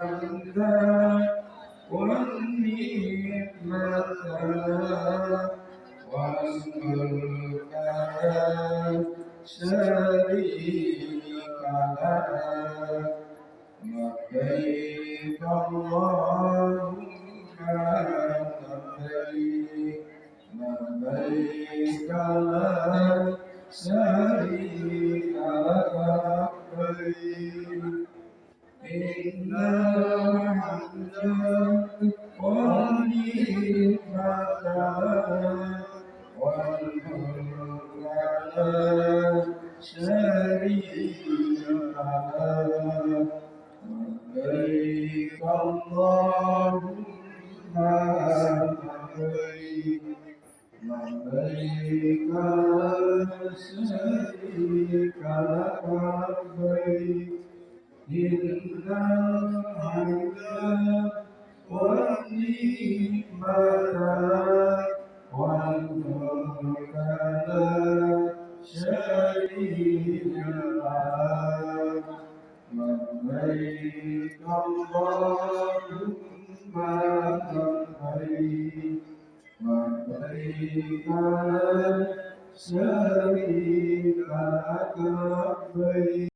الحمد والنعمة والملك لا شريك له لبيك اللهم لبيك لبيك لا شريك لك لبيك إن الحمد والنعمة والملك لا شريك له لبيك اللهم لبيك لبيك لا شريك لك لبيك إن الحمد والنعمة والملك لا شريك له لبيك اللهم لبيك لبيك لا شريك لك لبيك